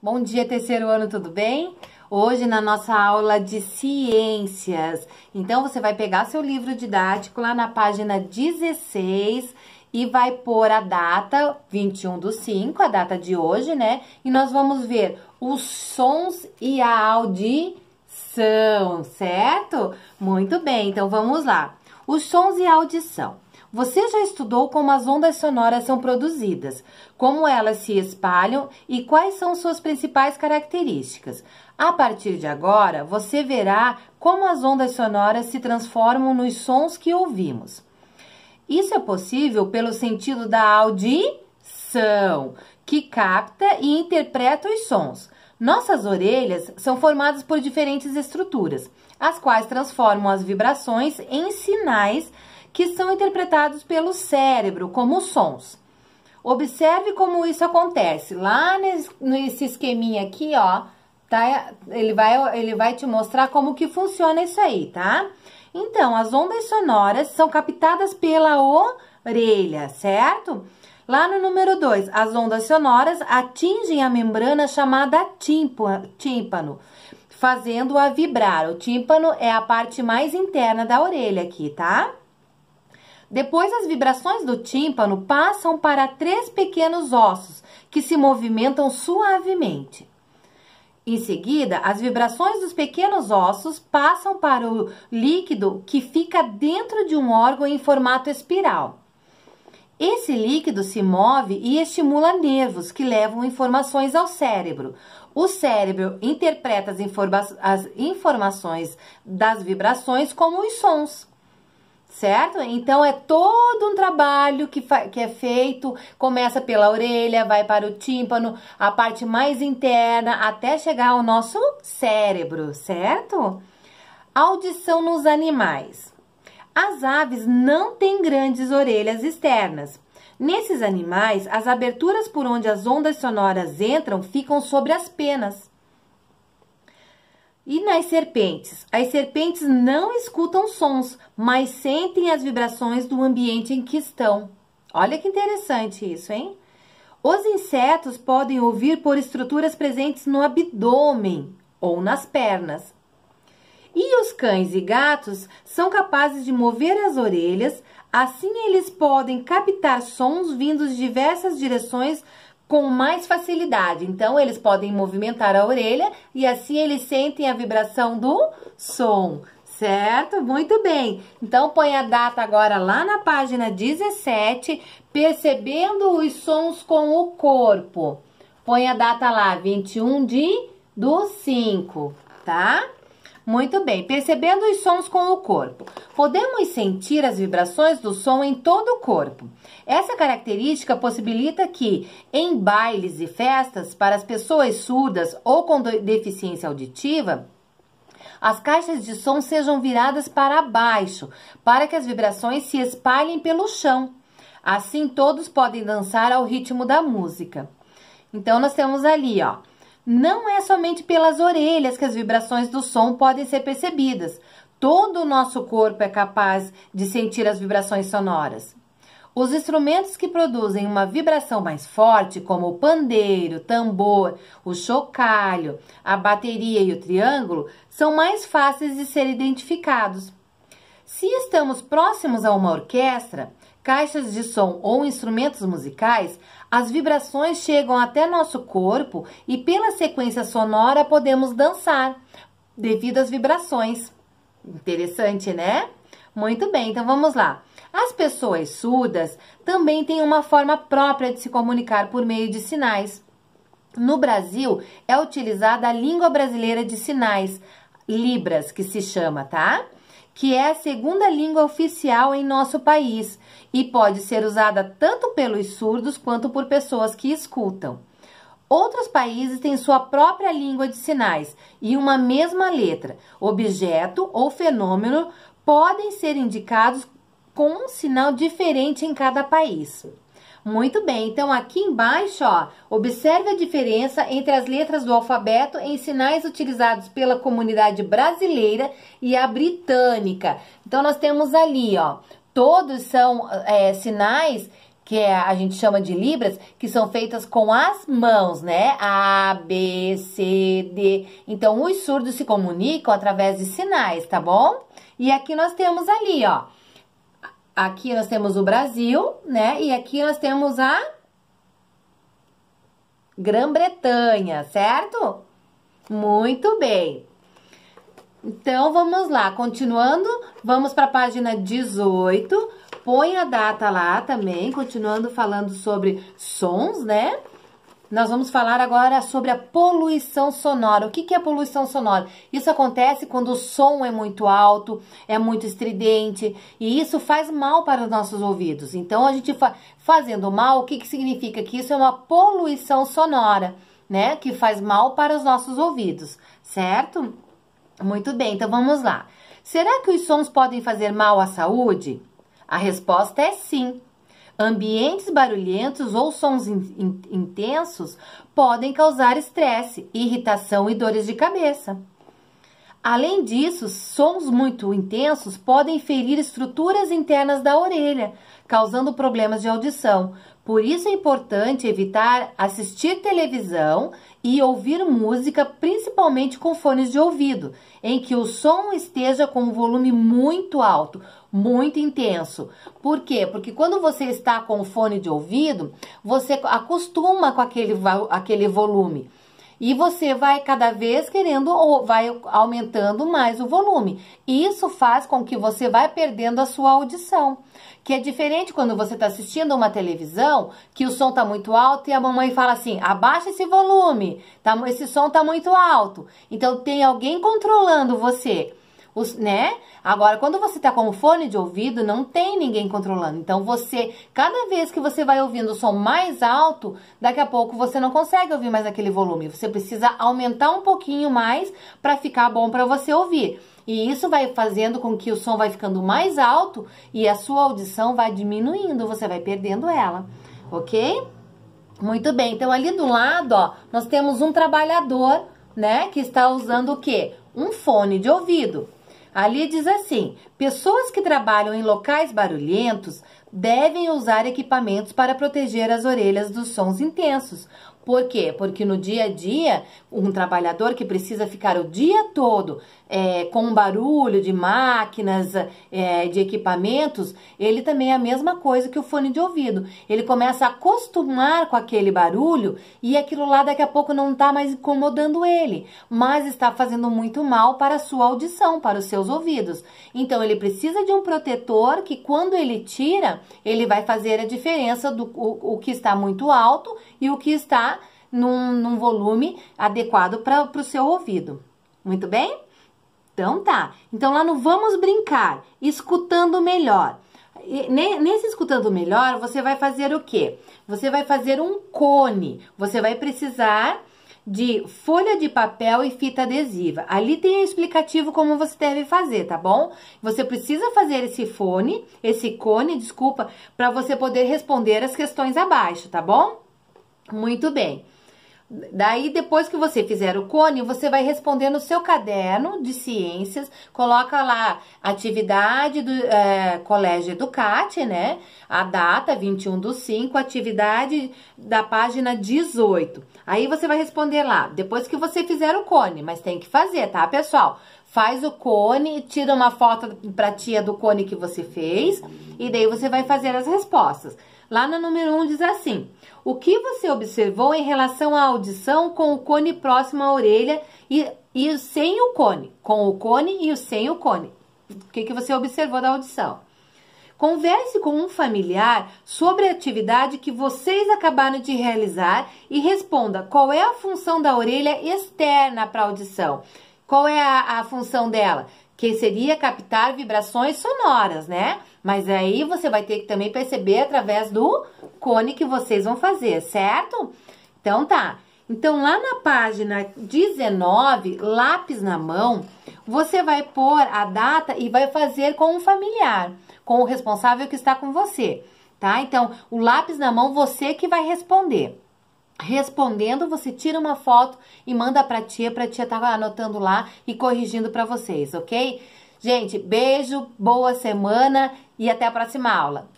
Bom dia, terceiro ano, tudo bem? Hoje na nossa aula de ciências. Então, você vai pegar seu livro didático lá na página 16 e vai pôr a data 21/5, a data de hoje, né? E nós vamos ver os sons e a audição, certo? Muito bem, então vamos lá. Os sons e a audição. Você já estudou como as ondas sonoras são produzidas, como elas se espalham e quais são suas principais características. A partir de agora, você verá como as ondas sonoras se transformam nos sons que ouvimos. Isso é possível pelo sentido da audição, que capta e interpreta os sons. Nossas orelhas são formadas por diferentes estruturas, as quais transformam as vibrações em sinais que são interpretados pelo cérebro como sons. Observe como isso acontece. Lá nesse esqueminha aqui, ó, tá? Ele vai te mostrar como que funciona isso aí, tá? Então, as ondas sonoras são captadas pela orelha, certo? Lá no número 2, as ondas sonoras atingem a membrana chamada tímpano, fazendo-a vibrar. O tímpano é a parte mais interna da orelha aqui, tá? Depois, as vibrações do tímpano passam para 3 pequenos ossos, que se movimentam suavemente. Em seguida, as vibrações dos pequenos ossos passam para o líquido que fica dentro de um órgão em formato espiral. Esse líquido se move e estimula nervos que levam informações ao cérebro. O cérebro interpreta as informações das vibrações como os sons. Certo? Então, é todo um trabalho que é feito, começa pela orelha, vai para o tímpano, a parte mais interna, até chegar ao nosso cérebro, certo? Audição nos animais. As aves não têm grandes orelhas externas. Nesses animais, as aberturas por onde as ondas sonoras entram ficam sobre as penas. E nas serpentes? As serpentes não escutam sons, mas sentem as vibrações do ambiente em que estão. Olha que interessante isso, hein? Os insetos podem ouvir por estruturas presentes no abdômen ou nas pernas. E os cães e gatos são capazes de mover as orelhas, assim eles podem captar sons vindos de diversas direções com mais facilidade. Então, eles podem movimentar a orelha e assim eles sentem a vibração do som, certo? Muito bem. Então, põe a data agora lá na página 17, percebendo os sons com o corpo. Põe a data lá, 21/5, tá? Muito bem, percebendo os sons com o corpo. Podemos sentir as vibrações do som em todo o corpo. Essa característica possibilita que, em bailes e festas, para as pessoas surdas ou com deficiência auditiva, as caixas de som sejam viradas para baixo, para que as vibrações se espalhem pelo chão. Assim, todos podem dançar ao ritmo da música. Então, nós temos ali, ó. Não é somente pelas orelhas que as vibrações do som podem ser percebidas. Todo o nosso corpo é capaz de sentir as vibrações sonoras. Os instrumentos que produzem uma vibração mais forte, como o pandeiro, tambor, o chocalho, a bateria e o triângulo, são mais fáceis de ser identificados. Se estamos próximos a uma orquestra, caixas de som ou instrumentos musicais, as vibrações chegam até nosso corpo e pela sequência sonora podemos dançar, devido às vibrações. Interessante, né? Muito bem, então vamos lá. As pessoas surdas também têm uma forma própria de se comunicar por meio de sinais. No Brasil, é utilizada a língua brasileira de sinais, Libras, que se chama, tá? Que é a segunda língua oficial em nosso país e pode ser usada tanto pelos surdos quanto por pessoas que escutam. Outros países têm sua própria língua de sinais e uma mesma letra. Objeto ou fenômeno podem ser indicados com um sinal diferente em cada país. Muito bem, então aqui embaixo, ó, observe a diferença entre as letras do alfabeto em sinais utilizados pela comunidade brasileira e a britânica. Então, nós temos ali, ó, todos são sinais que a gente chama de libras, que são feitas com as mãos, né? A, B, C, D. Então, os surdos se comunicam através de sinais, tá bom? E aqui nós temos ali, ó. Aqui nós temos o Brasil, né? E aqui nós temos a Grã-Bretanha, certo? Muito bem. Então, vamos lá. Continuando, vamos para a página 18. Põe a data lá também, continuando falando sobre sons, né? Nós vamos falar agora sobre a poluição sonora. O que é poluição sonora? Isso acontece quando o som é muito alto, é muito estridente, e isso faz mal para os nossos ouvidos. Então, a gente fazendo mal, o que significa? Que isso é uma poluição sonora, né? Que faz mal para os nossos ouvidos, certo? Muito bem, então vamos lá. Será que os sons podem fazer mal à saúde? A resposta é sim. Ambientes barulhentos ou sons intensos podem causar estresse, irritação e dores de cabeça. Além disso, sons muito intensos podem ferir estruturas internas da orelha, causando problemas de audição. Por isso é importante evitar assistir televisão e ouvir música, principalmente com fones de ouvido, em que o som esteja com um volume muito alto, muito intenso. Por quê? Porque quando você está com o fone de ouvido, você acostuma com aquele volume. E você vai cada vez querendo ou vai aumentando mais o volume. E isso faz com que você vá perdendo a sua audição. Que é diferente quando você está assistindo uma televisão, que o som está muito alto e a mamãe fala assim, abaixa esse volume, esse som está muito alto. Então tem alguém controlando você. Né? Agora, quando você tá com o fone de ouvido, não tem ninguém controlando. Então, cada vez que você vai ouvindo o som mais alto, daqui a pouco você não consegue ouvir mais aquele volume. Você precisa aumentar um pouquinho mais para ficar bom para você ouvir. E isso vai fazendo com que o som vai ficando mais alto e a sua audição vai diminuindo, você vai perdendo ela, ok? Muito bem, então ali do lado, ó, nós temos um trabalhador, né, que está usando o quê? Um fone de ouvido. Ali diz assim, pessoas que trabalham em locais barulhentos devem usar equipamentos para proteger as orelhas dos sons intensos. Por quê? Porque no dia a dia, um trabalhador que precisa ficar o dia todo com um barulho de máquinas, de equipamentos, ele também é a mesma coisa que o fone de ouvido. Ele começa a acostumar com aquele barulho e aquilo lá daqui a pouco não está mais incomodando ele, mas está fazendo muito mal para a sua audição, para os seus ouvidos. Então, ele precisa de um protetor que quando ele tira, ele vai fazer a diferença do o que está muito alto e o que está num volume adequado para o seu ouvido. Muito bem? Então tá. Então lá no Vamos Brincar, escutando melhor. Nesse escutando melhor, você vai fazer o quê? Você vai fazer um cone. Você vai precisar de folha de papel e fita adesiva. Ali tem explicativo como você deve fazer, tá bom? Você precisa fazer esse cone, desculpa, para você poder responder as questões abaixo, tá bom? Muito bem. Daí, depois que você fizer o cone, você vai responder no seu caderno de ciências, coloca lá atividade do Colégio Educate, né? A data, 21/5, atividade da página 18. Aí você vai responder lá, depois que você fizer o cone, mas tem que fazer, tá, pessoal? Faz o cone, tira uma foto pra tia do cone que você fez, e daí você vai fazer as respostas. Lá no número 1 diz assim, o que você observou em relação à audição com o cone próximo à orelha e sem o cone? Com o cone e sem o cone. O que você observou da audição? Converse com um familiar sobre a atividade que vocês acabaram de realizar e responda qual é a função da orelha externa para a audição. Qual é a função dela? Que seria captar vibrações sonoras, né? Mas aí você vai ter que também perceber através do cone que vocês vão fazer, certo? Então tá. Então lá na página 19, lápis na mão, você vai pôr a data e vai fazer com um familiar, com o responsável que está com você, tá? Então, o lápis na mão, você que vai responder. Respondendo, você tira uma foto e manda pra tia tá anotando lá e corrigindo pra vocês, ok? Gente, beijo, boa semana e até a próxima aula.